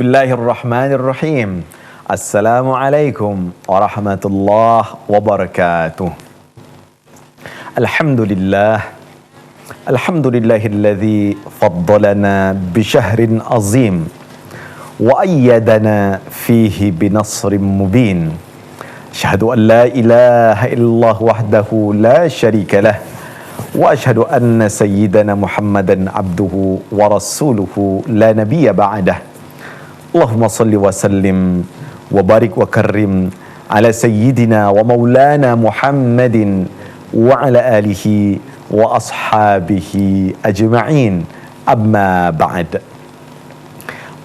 Bismillahirrahmanirrahim. Assalamualaikum warahmatullahi wabarakatuh. Alhamdulillahilladzi faddalana bisyahrin azim wa ayyadana fihi binasrin mubin. Asyhadu an la ilaha illallah wahdahu la syarika lah wa asyhadu anna sayyidana Muhammadan abduhu wa rasuluhu la nabiyya ba'dah. Allahumma salli wa sallim wa barik wa karrim ala sayyidina wa maulana Muhammadin wa ala alihi wa ashabihi ajma'in, amma ba'd.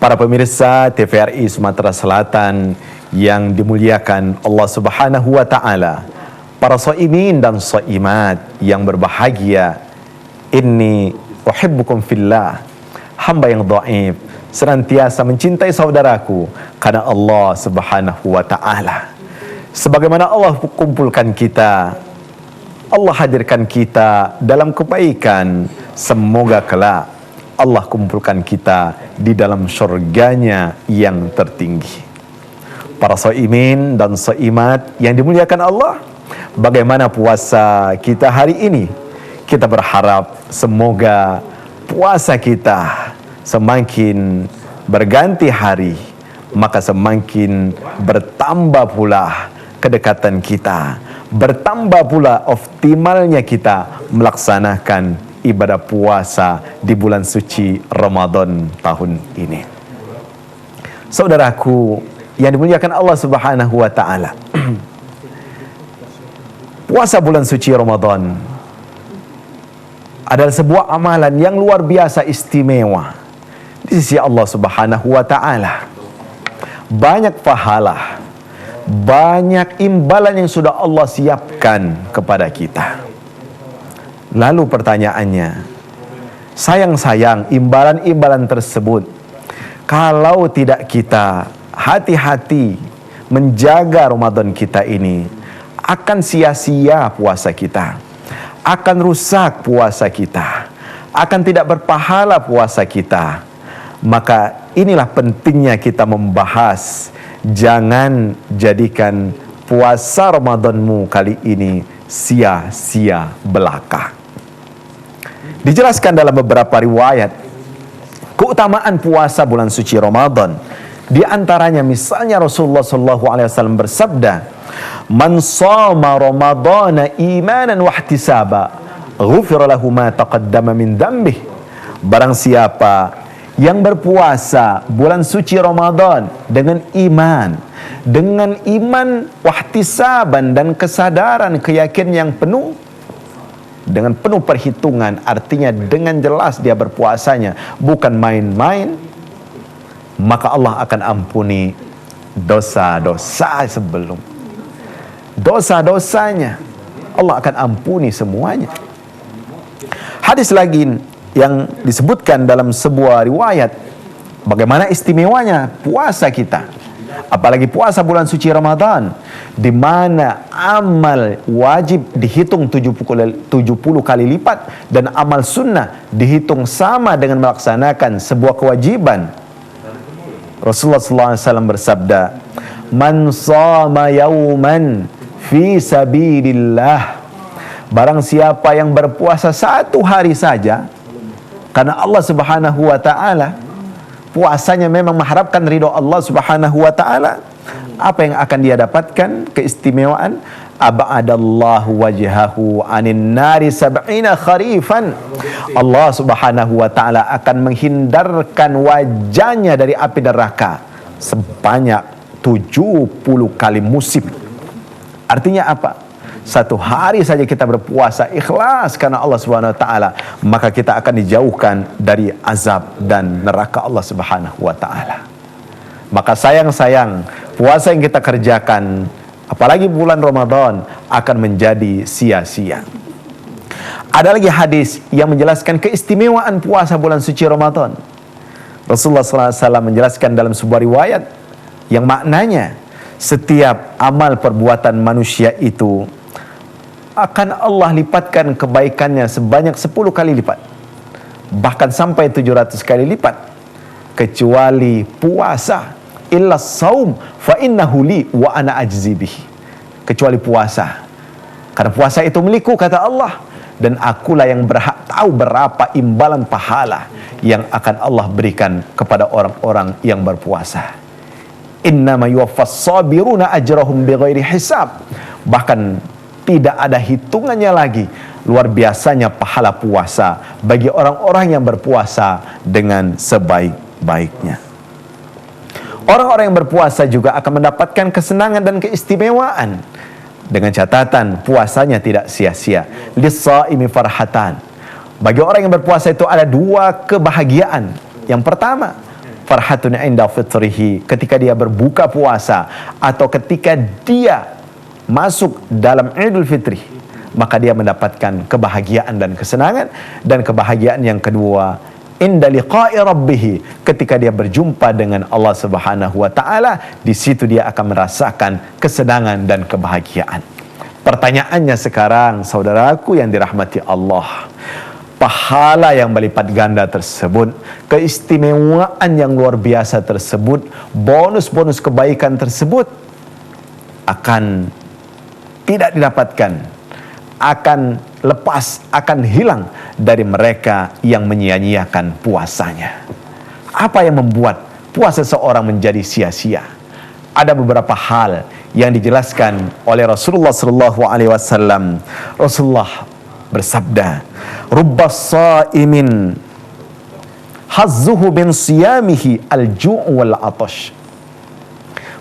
Para pemirsa TVRI Sumatera Selatan yang dimuliakan Allah Subhanahu wa taala, para shaimin dan shaimat yang berbahagia, inni uhibbukum fillah, hamba yang dhaif senantiasa mencintai saudaraku karena Allah Subhanahu wa taala. Sebagaimana Allah kumpulkan kita, Allah hadirkan kita dalam kebaikan, semoga kelak Allah kumpulkan kita di dalam surganya yang tertinggi. Para shaimin dan shaimat yang dimuliakan Allah, bagaimana puasa kita hari ini? Kita berharap semoga puasa kita semakin berganti hari, maka semakin bertambah pula kedekatan kita, bertambah pula optimalnya kita melaksanakan ibadah puasa di bulan suci Ramadan tahun ini. Saudaraku yang dimuliakan Allah Subhanahu wa taala, puasa bulan suci Ramadan adalah sebuah amalan yang luar biasa istimewa di sisi Allah Subhanahu wa taala. Banyak pahala, banyak imbalan yang sudah Allah siapkan kepada kita. Lalu pertanyaannya, sayang-sayang imbalan-imbalan tersebut kalau tidak kita hati-hati menjaga Ramadan kita ini, akan sia-sia puasa kita, akan rusak puasa kita, akan tidak berpahala puasa kita. Maka inilah pentingnya kita membahas, jangan jadikan puasa Ramadanmu kali ini sia-sia belaka. Dijelaskan dalam beberapa riwayat keutamaan puasa bulan suci Ramadan. Di antaranya misalnya Rasulullah SAW bersabda, "Man shoma Ramadana imanan wa ihtisaba, ghufira lahu ma taqaddama min dzambih." Barang siapa yang berpuasa bulan suci Ramadan dengan iman wahtisaban dan kesadaran, keyakinan yang penuh, dengan penuh perhitungan, artinya dengan jelas dia berpuasanya, bukan main-main, maka Allah akan ampuni dosa-dosa sebelum dosa-dosanya. Allah akan ampuni semuanya. Hadis lagi yang disebutkan dalam sebuah riwayat, bagaimana istimewanya puasa kita, apalagi puasa bulan suci Ramadan, di mana amal wajib dihitung 70 kali lipat dan amal sunnah dihitung sama dengan melaksanakan sebuah kewajiban. Rasulullah SAW bersabda, "Man shama yauman fi sabilillah." Barang siapa yang berpuasa satu hari saja karena Allah Subhanahu wa taala, puasanya memang mengharapkan ridho Allah Subhanahu wa taala, apa yang akan dia dapatkan? Keistimewaan, abadallahu wajhahu anin nari sab'ina kharifan. Allah Subhanahu wa taala akan menghindarkan wajahnya dari api neraka sebanyak 70 kali musim. Artinya apa? Satu hari saja kita berpuasa ikhlas karena Allah Subhanahu wa taala, maka kita akan dijauhkan dari azab dan neraka Allah Subhanahu wa taala. Maka sayang-sayang puasa yang kita kerjakan, apalagi bulan Ramadan, akan menjadi sia-sia. Ada lagi hadis yang menjelaskan keistimewaan puasa bulan suci Ramadan. Rasulullah SAW menjelaskan dalam sebuah riwayat yang maknanya, setiap amal perbuatan manusia itu akan Allah lipatkan kebaikannya sebanyak 10 kali lipat, bahkan sampai 700 kali lipat. kecuali puasa. Illa saum fa innahu li wa ana ajzi bihi. Kecuali puasa. Karena puasa itu milikku, kata Allah, dan akulah yang berhak tahu berapa imbalan pahala yang akan Allah berikan kepada orang-orang yang berpuasa. Innama yuwaffas sabiruna ajrahum bighairi hisab. Bahkan tidak ada hitungannya lagi luar biasanya pahala puasa bagi orang-orang yang berpuasa dengan sebaik-baiknya. Orang-orang yang berpuasa juga akan mendapatkan kesenangan dan keistimewaan, dengan catatan puasanya tidak sia-sia. Lis-shaimi farhatan. Bagi orang yang berpuasa itu ada dua kebahagiaan. Yang pertama, farhatun inda fitrihi, ketika dia berbuka puasa atau ketika dia masuk dalam Idul Fitri, maka dia mendapatkan kebahagiaan dan kesenangan. Dan kebahagiaan yang kedua, inda liqa'i rabbih, ketika dia berjumpa dengan Allah Subhanahu wa taala, di situ dia akan merasakan kesenangan dan kebahagiaan. Pertanyaannya sekarang, saudaraku yang dirahmati Allah, pahala yang berlipat ganda tersebut, keistimewaan yang luar biasa tersebut, bonus-bonus kebaikan tersebut akan tidak didapatkan, akan lepas, akan hilang dari mereka yang menyia-nyiakan puasanya. Apa yang membuat puasa seorang menjadi sia-sia? Ada beberapa hal yang dijelaskan oleh Rasulullah SAW. Rasulullah bersabda, "Rubbas shaimin hazzuhu bin siyamihi al-ju' wal 'atash."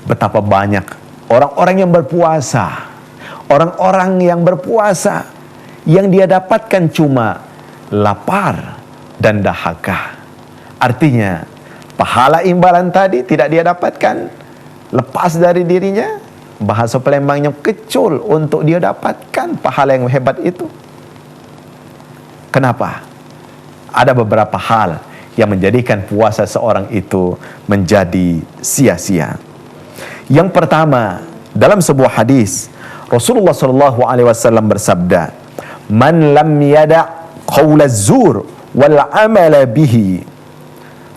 Betapa banyak orang-orang yang berpuasa, orang-orang yang berpuasa yang dia dapatkan cuma lapar dan dahaga. Artinya, pahala imbalan tadi tidak dia dapatkan, lepas dari dirinya. Bahasa Palembangnya kecul untuk dia dapatkan pahala yang hebat itu. Kenapa? Ada beberapa hal yang menjadikan puasa seorang itu menjadi sia-sia. Yang pertama, dalam sebuah hadis Rasulullah SAW bersabda, "Man lam yada' qawla zur wal amala bihi,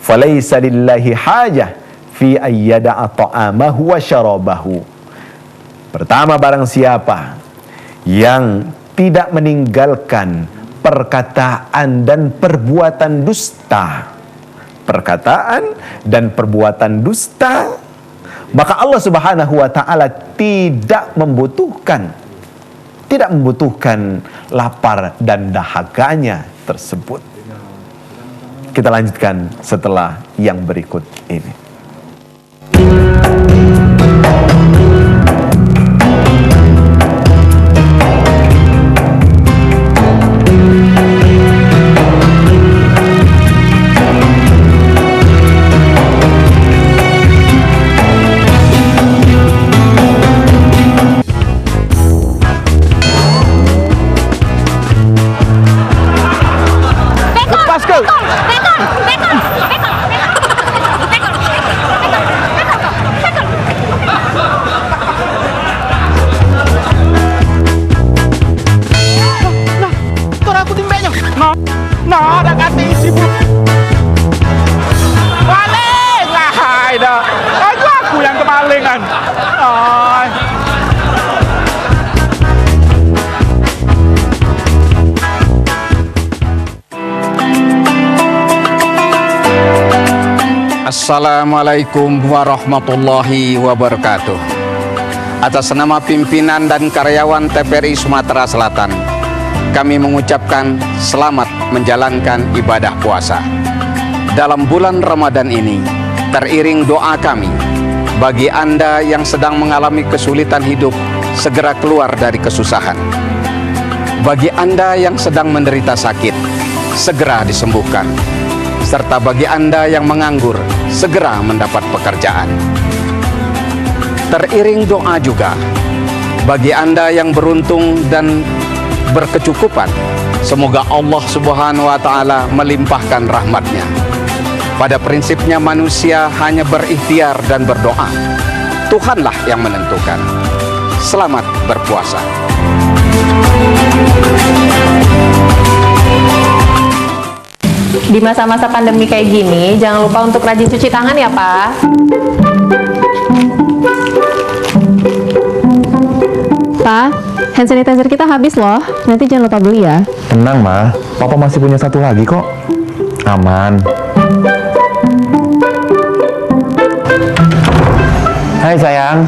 falaysa lillahi hajah fi ayyada'a ta'amahu wa syarabahu." Pertama, barang siapa yang tidak meninggalkan perkataan dan perbuatan dusta, perkataan dan perbuatan dusta, maka Allah Subhanahu wa taala tidak membutuhkan lapar dan dahaganya tersebut. Kita lanjutkan setelah yang berikut ini. Nó đã ganti si bu. Balik lah, ada. Aku yang kemalingan. Assalamualaikum warahmatullahi wabarakatuh. Atas nama pimpinan dan karyawan TPRI Sumatera Selatan, kami mengucapkan selamat menjalankan ibadah puasa. Dalam bulan Ramadan ini, teriring doa kami bagi Anda yang sedang mengalami kesulitan hidup, segera keluar dari kesusahan. Bagi Anda yang sedang menderita sakit, segera disembuhkan. Serta bagi Anda yang menganggur, segera mendapat pekerjaan. Teriring doa juga bagi Anda yang beruntung dan berkecukupan, semoga Allah Subhanahu wa taala melimpahkan rahmatnya. Pada prinsipnya manusia hanya berikhtiar dan berdoa. Tuhanlah yang menentukan. Selamat berpuasa. Di masa-masa pandemi kayak gini, jangan lupa untuk rajin cuci tangan ya, Pak. Pak, hand sanitizer kita habis loh. Nanti jangan lupa beli ya. Tenang, Ma. Papa masih punya satu lagi kok. Aman. Hai sayang.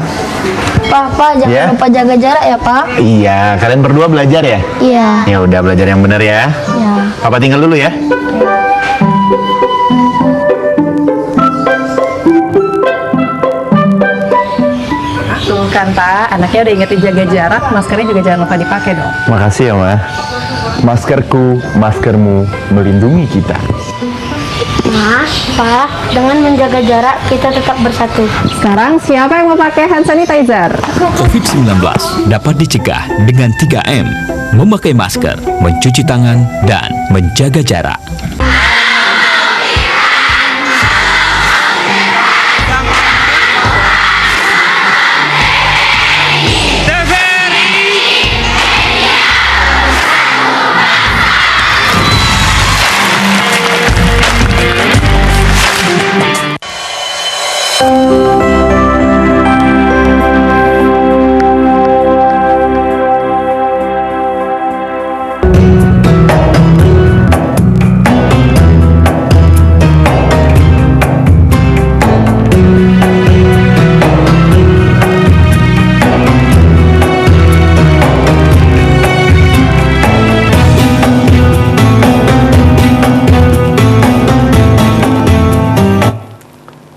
Papa, jangan lupa jaga jarak ya, Pak. Iya, kalian berdua belajar ya? Iya. Ya udah, belajar yang benar ya. Iya. Papa tinggal dulu ya. Tuh kan, Pak. Anaknya udah ingetin jaga jarak, maskernya juga jangan lupa dipakai dong. Makasih ya, Ma. Maskerku, maskermu melindungi kita. Ma, Pak, dengan menjaga jarak kita tetap bersatu. Sekarang siapa yang mau pakai hand sanitizer? COVID-19 dapat dicegah dengan 3M, memakai masker, mencuci tangan, dan menjaga jarak.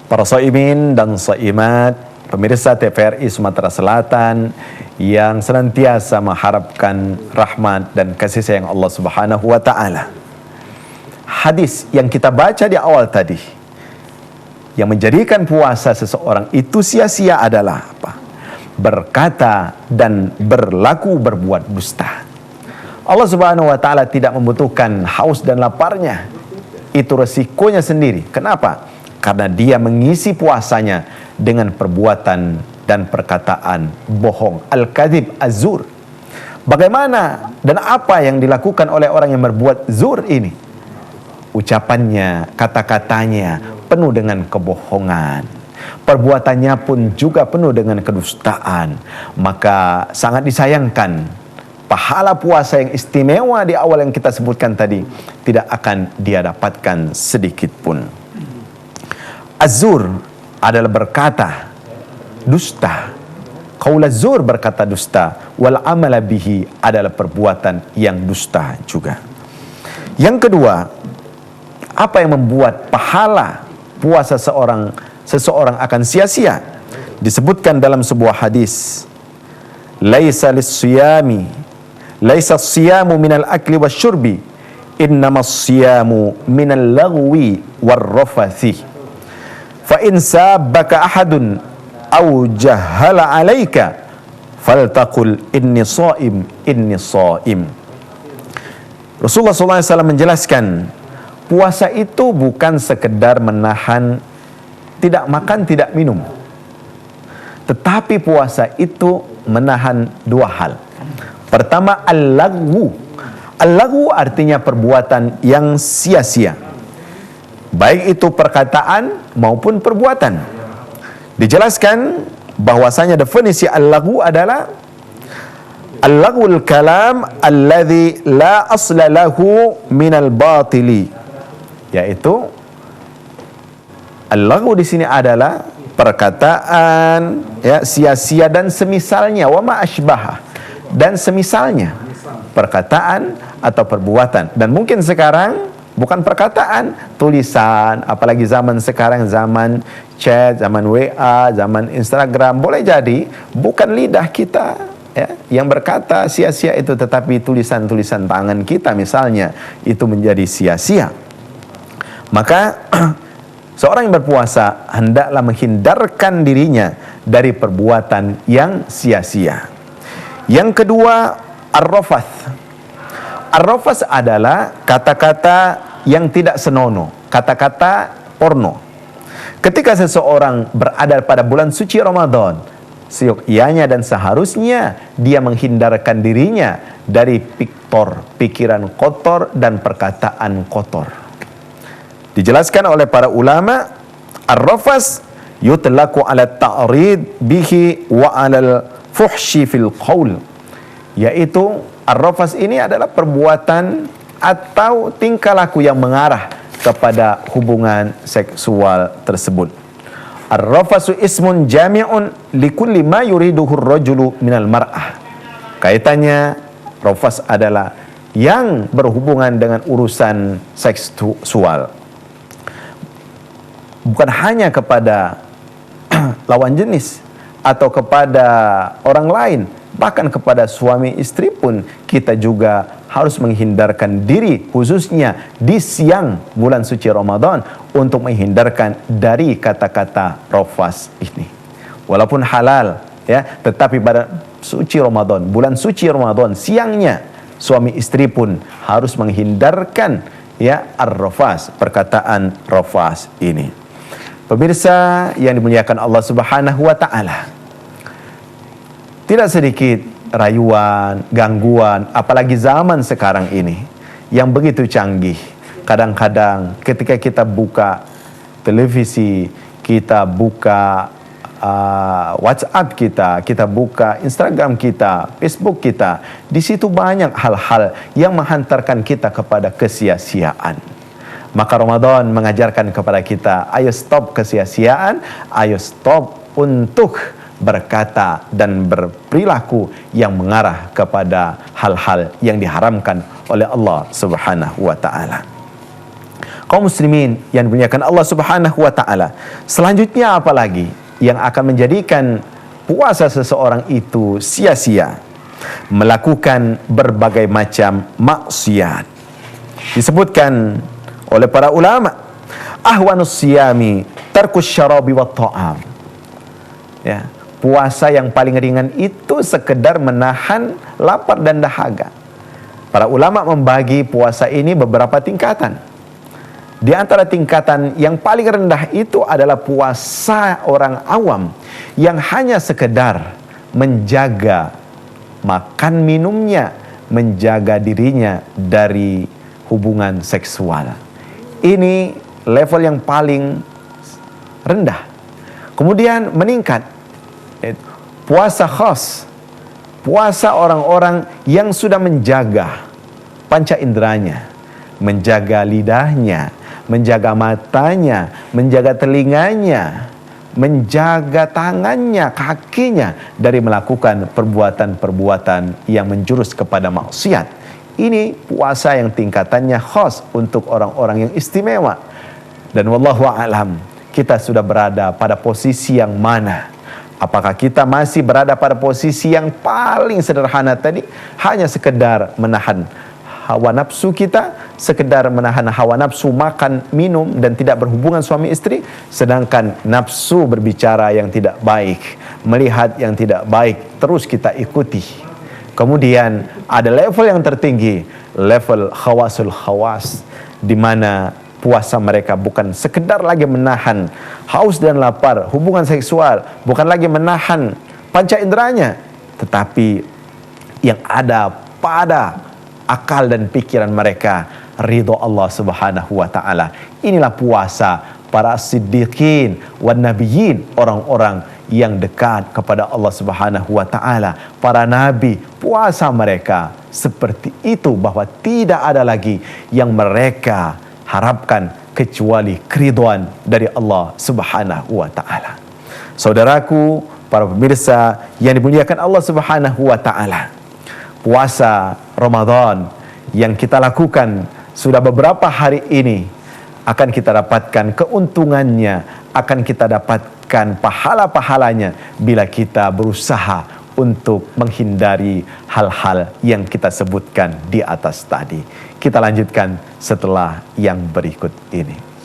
Para shaimin dan shaimat, pemirsa TVRI Sumatera Selatan yang senantiasa mengharapkan rahmat dan kasih sayang Allah Subhanahu wa taala. Hadis yang kita baca di awal tadi yang menjadikan puasa seseorang itu sia-sia adalah apa? Berkata dan berlaku berbuat dusta. Allah Subhanahu wa taala tidak membutuhkan haus dan laparnya. Itu resikonya sendiri. Kenapa? Karena dia mengisi puasanya dengan perbuatan dan perkataan bohong, al-kadzib, az-zur. Bagaimana dan apa yang dilakukan oleh orang yang berbuat zur ini? Ucapannya, kata-katanya penuh dengan kebohongan. Perbuatannya pun juga penuh dengan kedustaan. Maka sangat disayangkan pahala puasa yang istimewa di awal yang kita sebutkan tadi tidak akan dia dapatkan sedikit pun. Az-zur adalah berkata dusta. Qaul az-zur berkata dusta, wal amala bihi adalah perbuatan yang dusta juga. Yang kedua, apa yang membuat pahala puasa seseorang akan sia-sia? Disebutkan dalam sebuah hadis, laisa lis-siyami laisa as-siyamu minal akli wasyurbi, innamas siyamu minal lagwi warrafathi. Fa in sabbaka ahadun aw jahala alaika faltaqul inni shaim inni shaim. Rasulullah SAW menjelaskan puasa itu bukan sekedar menahan tidak makan tidak minum, tetapi puasa itu menahan dua hal. Pertama, al-lagwu. Al-lagwu artinya perbuatan yang sia-sia, baik itu perkataan maupun perbuatan. Dijelaskan bahwasanya definisi al-lagwu adalah al-lagwul kalam alladhi la asla lahu minal batili, yaitu al-lagwu di sini adalah perkataan ya sia-sia dan semisalnya, wa ma asbaha, dan semisalnya perkataan atau perbuatan. Dan mungkin sekarang bukan perkataan, tulisan, apalagi zaman sekarang, zaman chat, zaman WA, zaman Instagram. Boleh jadi bukan lidah kita ya yang berkata sia-sia itu, tetapi tulisan-tulisan tangan kita misalnya itu menjadi sia-sia. Maka seorang yang berpuasa hendaklah menghindarkan dirinya dari perbuatan yang sia-sia. Yang kedua, ar-rafath. Ar-rafath adalah kata-kata yang tidak senonoh, kata-kata porno. Ketika seseorang berada pada bulan suci Ramadan, seyogyanya dan seharusnya dia menghindarkan dirinya dari pikiran kotor dan perkataan kotor. Dijelaskan oleh para ulama, ar-rafas yutlaqu ala ta'rid bihi wa ala al-fuhshi fil qaul. Yaitu ar-rafas ini adalah perbuatan atau tingkah laku yang mengarah kepada hubungan seksual tersebut. Ar-rafasu ismun jami'un likulli ma yuriduhu ar-rajulu minal mar'ah. Kaitannya, rafas adalah yang berhubungan dengan urusan seksual. Bukan hanya kepada lawan jenis atau kepada orang lain, bahkan kepada suami istri pun kita juga harus menghindarkan diri, khususnya di siang bulan suci Ramadan, untuk menghindarkan dari kata-kata rafas ini. Walaupun halal, ya, tetapi pada suci Ramadan, bulan suci Ramadan, siangnya suami istri pun harus menghindarkan, ya, ar-rafas, perkataan rafas ini. Pemirsa yang dimuliakan Allah Subhanahu wa taala, tidak sedikit rayuan, gangguan, apalagi zaman sekarang ini yang begitu canggih. Kadang-kadang ketika kita buka televisi, kita buka WhatsApp kita buka Instagram kita, Facebook kita, di situ banyak hal-hal yang menghantarkan kita kepada kesia-siaan. Maka Ramadan mengajarkan kepada kita, ayo stop kesia-siaan, ayo stop untuk berkata dan berperilaku yang mengarah kepada hal-hal yang diharamkan oleh Allah Subhanahu wa taala. Kaum muslimin yang dimuliakan Allah Subhanahu wa taala, selanjutnya apa lagi yang akan menjadikan puasa seseorang itu sia-sia? Melakukan berbagai macam maksiat. Disebutkan oleh para ulama, ahwanus siyami tarkus syarabi wat ta'am. Ya, puasa yang paling ringan itu sekedar menahan lapar dan dahaga. Para ulama membagi puasa ini beberapa tingkatan. Di antara tingkatan yang paling rendah itu adalah puasa orang awam yang hanya sekedar menjaga makan minumnya, menjaga dirinya dari hubungan seksual. Ini level yang paling rendah. Kemudian meningkat puasa khas, puasa orang-orang yang sudah menjaga panca inderanya, menjaga lidahnya, menjaga matanya, menjaga telinganya, menjaga tangannya, kakinya dari melakukan perbuatan-perbuatan yang menjurus kepada maksiat. Ini puasa yang tingkatannya khas untuk orang-orang yang istimewa. Dan wallahu a'lam, kita sudah berada pada posisi yang mana? Apakah kita masih berada pada posisi yang paling sederhana tadi, hanya sekedar menahan hawa nafsu kita, sekedar menahan hawa nafsu makan, minum, dan tidak berhubungan suami istri, sedangkan nafsu berbicara yang tidak baik, melihat yang tidak baik, terus kita ikuti. Kemudian ada level yang tertinggi, level khawasul khawas, di mana puasa mereka bukan sekedar lagi menahan haus dan lapar, hubungan seksual, bukan lagi menahan panca inderanya, tetapi yang ada pada akal dan pikiran mereka ridho Allah Subhanahu wa taala. Inilah puasa para siddiqin wan nabiyyin, orang-orang yang dekat kepada Allah Subhanahu wa taala, para nabi. Puasa mereka seperti itu, bahwa tidak ada lagi yang mereka harapkan kecuali keridhaan dari Allah Subhanahu wa taala. Saudaraku, para pemirsa yang dimuliakan Allah Subhanahu wa taala, puasa Ramadan yang kita lakukan sudah beberapa hari ini akan kita dapatkan keuntungannya, akan kita dapatkan pahala-pahalanya bila kita berusaha untuk menghindari hal-hal yang kita sebutkan di atas tadi. Kita lanjutkan setelah yang berikut ini.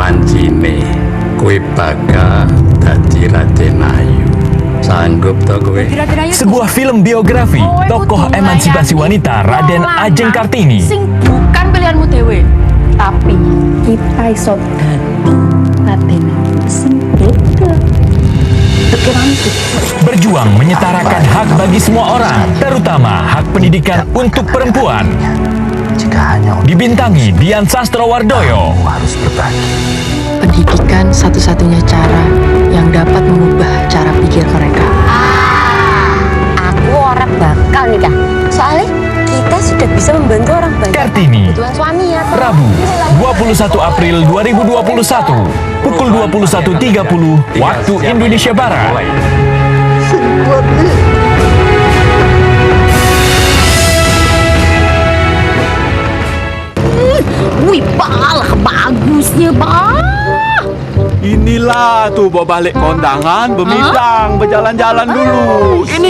Pancine kowe bakal dadi Raden Ayu. Sanggup to kowe? Sebuah film biografi tokoh emansipasi wanita Raden Ajeng Kartini. Sing bukan pilihanmu dewe, tapi kita iso dadi Raden sing beda. Berjuang menyetarakan hak bagi semua orang, terutama hak pendidikan untuk perempuan. Dibintangi Dian Sastrowardoyo. Harus berbagi. Pendidikan satu-satunya cara yang dapat mengubah cara pikir mereka. Aku orang bakal nikah. Soalnya kita sudah bisa membantu orang banyak. Kartini, Kebetulan suami ya. Rabu, 21 April 2021, pukul 21.30 waktu Indonesia Barat. Wih, balah bagusnya, bah. Inilah tuh bawa balik kondangan, bermidang, berjalan-jalan dulu. Ini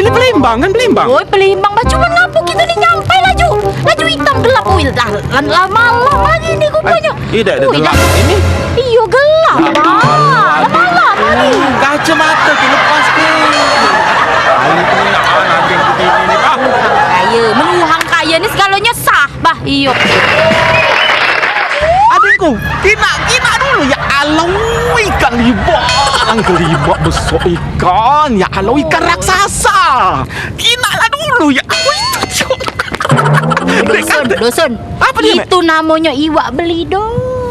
Pelimbang kan Pelimbang? Woi, Pelimbang, bah, cuman ngapu kita nih nyampe laju hitam gelap. Wih, lama lagi nih rupanya. Tidak ada gelap ini. Iyo gelap, bah. Lama lagi. Kacamata dilepas nih. Kaya, menuhang kaya nih segalanya sah, bah. Iyo. Adikku, kina dulu ya Allah, ikan libang gelibak besok ikan, ya Allah, ikan raksasa. Kina lah dulu ya. Dosun. Apa dia, itu namanya iwak belido.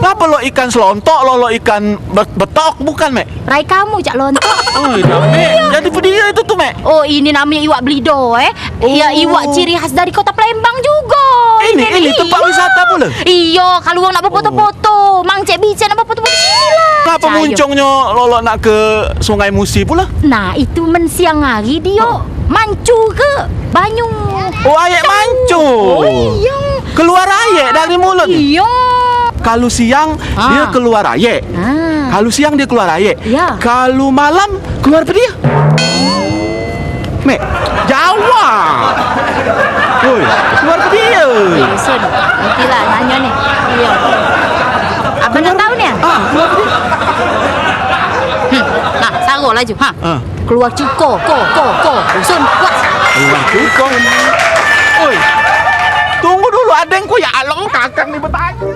Apa lo ikan selontok, lo ikan betok, bukan, Mek? Rai kamu, Cak Lontok. Oh, iya, Mek. Jadi dia itu tuh, Mek. Oh, ini namanya iwak belido, Iya, iwak ciri khas dari kota Palembang juga. Ini tempat wisata pula. Iya, kalau nak berfoto-foto, Mang Cek Bican nak berfoto-foto di sini lah. Kenapa muncungnya lolo nak ke Sungai Musi pula? Nah, itu mensiang hari dia mancu ke banyu. Oh, ayek mancu. Oh, iya. Keluar ayek dari mulut. Iya. Kalau siang dia keluar ayek. Kalau siang dia keluar ayek. Ya. Kalau malam keluar apa dia? Mek, jawab. Woi, keluar apa dia? Sun, nantilah nanya nih. Iya. Apa nak tahu nih? Keluar apa dia? Nah, saru laju. Keluar cuko, ko. Sun, kuat. Keluar cuko. Woi, tunggu dulu adengku ya Allah, kakak nih bertanya.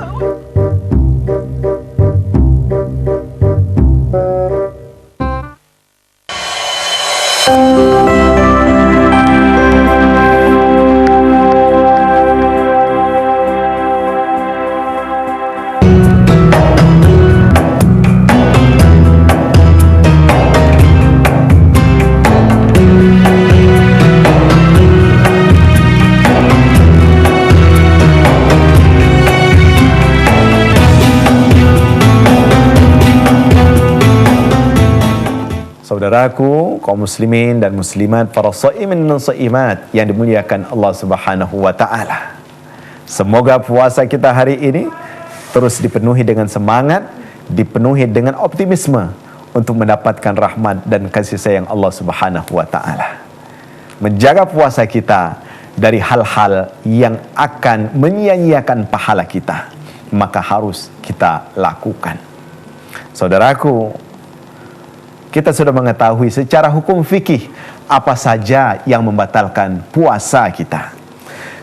Saudaraku, kaum muslimin dan muslimat, para shaimin dan shaimat yang dimuliakan Allah Subhanahu wa taala. Semoga puasa kita hari ini terus dipenuhi dengan semangat, dipenuhi dengan optimisme untuk mendapatkan rahmat dan kasih sayang Allah Subhanahu wa taala. Menjaga puasa kita dari hal-hal yang akan menyia-nyiakan pahala kita, maka harus kita lakukan. Saudaraku, kita sudah mengetahui secara hukum fikih apa saja yang membatalkan puasa kita.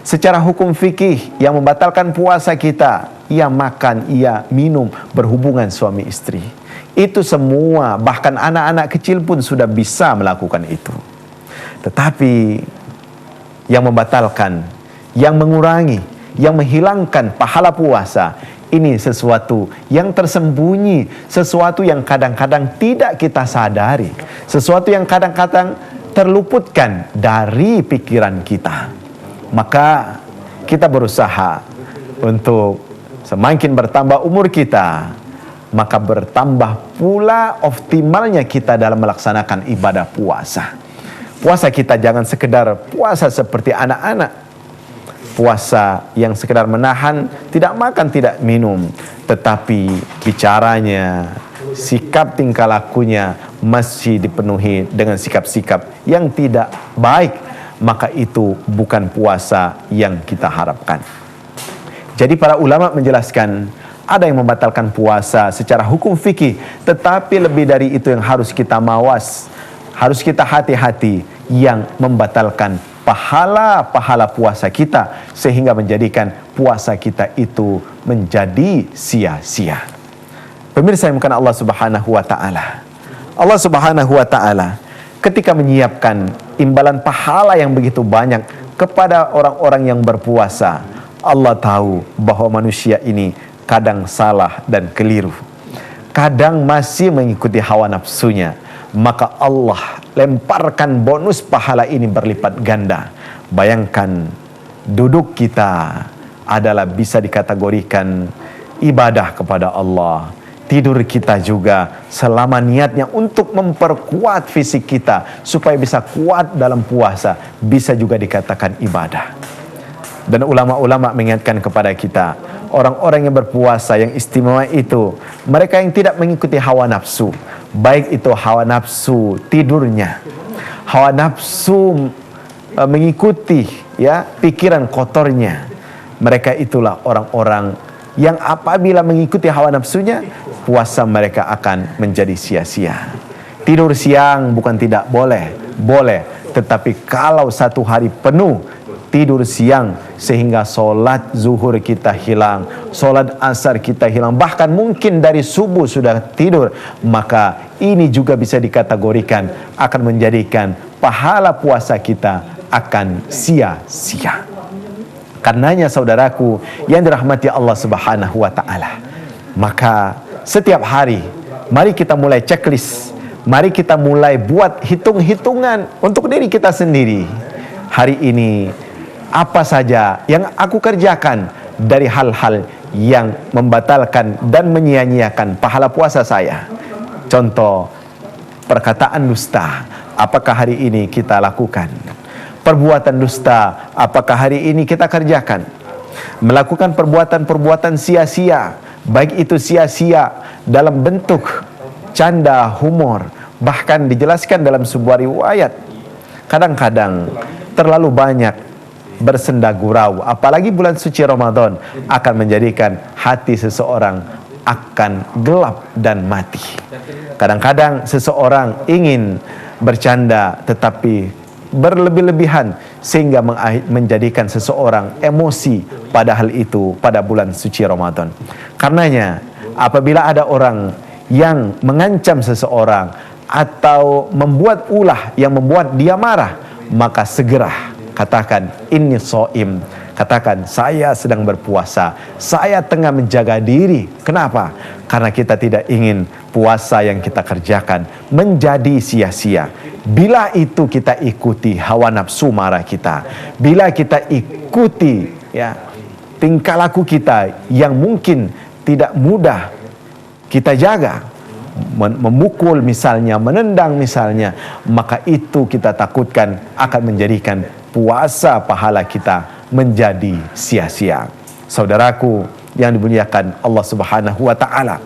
Secara hukum fikih yang membatalkan puasa kita, ia makan, ia minum, berhubungan suami istri. Itu semua, bahkan anak-anak kecil pun sudah bisa melakukan itu. Tetapi yang membatalkan, yang mengurangi, yang menghilangkan pahala puasa, ini sesuatu yang tersembunyi, sesuatu yang kadang-kadang tidak kita sadari, sesuatu yang kadang-kadang terluputkan dari pikiran kita. Maka kita berusaha untuk semakin bertambah umur kita, maka bertambah pula optimalnya kita dalam melaksanakan ibadah puasa. Puasa kita jangan sekedar puasa seperti anak-anak, puasa yang sekedar menahan, tidak makan, tidak minum, tetapi bicaranya, sikap tingkah lakunya masih dipenuhi dengan sikap-sikap yang tidak baik, maka itu bukan puasa yang kita harapkan. Jadi para ulama menjelaskan Ada yang membatalkan puasa secara hukum fikih, tetapi lebih dari itu yang harus kita mawas, harus kita hati-hati yang membatalkan pahala-pahala puasa kita sehingga menjadikan puasa kita itu menjadi sia-sia. Pemirsa yang bukan Allah Subhanahu wa taala. Allah Subhanahu wa taala ketika menyiapkan imbalan pahala yang begitu banyak kepada orang-orang yang berpuasa, Allah tahu bahwa manusia ini kadang salah dan keliru, kadang masih mengikuti hawa nafsunya, maka Allah lemparkan bonus pahala ini berlipat ganda. Bayangkan, duduk kita adalah bisa dikategorikan ibadah kepada Allah. Tidur kita juga selama niatnya untuk memperkuat fisik kita supaya bisa kuat dalam puasa, bisa juga dikatakan ibadah. Dan ulama-ulama mengingatkan kepada kita, orang-orang yang berpuasa yang istimewa itu mereka yang tidak mengikuti hawa nafsu, baik itu hawa nafsu tidurnya, hawa nafsu mengikuti pikiran kotornya. Mereka itulah orang-orang yang apabila mengikuti hawa nafsunya, puasa mereka akan menjadi sia-sia. Tidur siang bukan tidak boleh, boleh, tetapi kalau satu hari penuh tidur siang sehingga sholat zuhur kita hilang, sholat asar kita hilang, bahkan mungkin dari subuh sudah tidur, maka ini juga bisa dikategorikan akan menjadikan pahala puasa kita akan sia-sia. Karenanya saudaraku yang dirahmati Allah Subhanahu wa taala, maka setiap hari mari kita mulai checklist, mari kita mulai buat hitung-hitungan untuk diri kita sendiri. Hari ini apa saja yang aku kerjakan dari hal-hal yang membatalkan dan menyia-nyiakan pahala puasa saya. Contoh, perkataan dusta, apakah hari ini kita lakukan? Perbuatan dusta, apakah hari ini kita kerjakan? Melakukan perbuatan-perbuatan sia-sia, baik itu sia-sia dalam bentuk canda, humor, bahkan dijelaskan dalam sebuah riwayat, kadang-kadang terlalu banyak bersenda gurau, apalagi bulan suci Ramadan, akan menjadikan hati seseorang akan gelap dan mati. Kadang-kadang seseorang ingin bercanda tetapi berlebih-lebihan sehingga menjadikan seseorang emosi pada hal itu pada bulan suci Ramadan. Karenanya apabila ada orang yang mengancam seseorang atau membuat ulah yang membuat dia marah, maka segera katakan inni shaim, katakan saya sedang berpuasa, saya tengah menjaga diri. Kenapa? Karena kita tidak ingin puasa yang kita kerjakan menjadi sia-sia. Bila itu kita ikuti hawa nafsu marah kita, bila kita ikuti tingkah laku kita yang mungkin tidak mudah kita jaga, memukul misalnya, menendang misalnya, maka itu kita takutkan akan menjadikan puasa pahala kita menjadi sia-sia. Saudaraku yang dimuliakan Allah Subhanahu wa taala,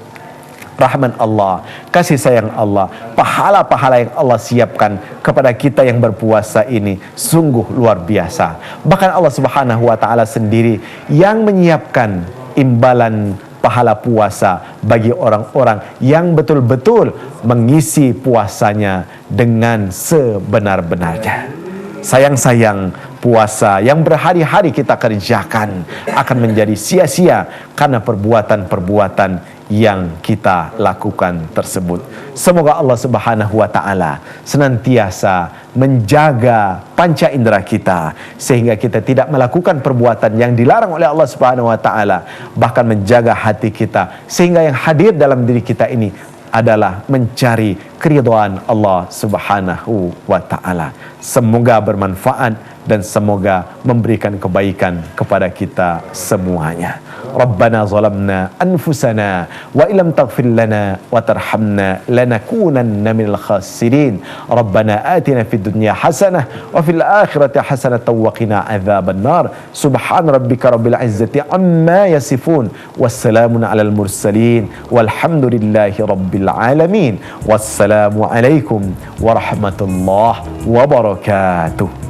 rahman Allah, kasih sayang Allah, pahala-pahala yang Allah siapkan kepada kita yang berpuasa ini sungguh luar biasa. Bahkan Allah Subhanahu wa taala sendiri yang menyiapkan imbalan pahala puasa bagi orang-orang yang betul-betul mengisi puasanya dengan sebenar-benarnya. Sayang-sayang puasa yang berhari-hari kita kerjakan akan menjadi sia-sia karena perbuatan-perbuatan yang kita lakukan tersebut. Semoga Allah Subhanahu wa taala senantiasa menjaga panca indera kita sehingga kita tidak melakukan perbuatan yang dilarang oleh Allah Subhanahu wa taala, bahkan menjaga hati kita sehingga yang hadir dalam diri kita ini adalah mencari keridhaan Allah Subhanahu wa taala. Semoga bermanfaat dan semoga memberikan kebaikan kepada kita semuanya. Rabbana zalamna anfusana wa illam taghfir lana wa tarhamna lanakunanna minal khasirin. Rabbana atina fid dunya hasanah wa fil akhirati hasanah wa qina adzaban nar. Subhan rabbika rabbil izzati amma yasifun. Wassalamun alal mursalin walhamdulillahi rabbil alamin. Wassalamu alaikum warahmatullahi wabarakatuh.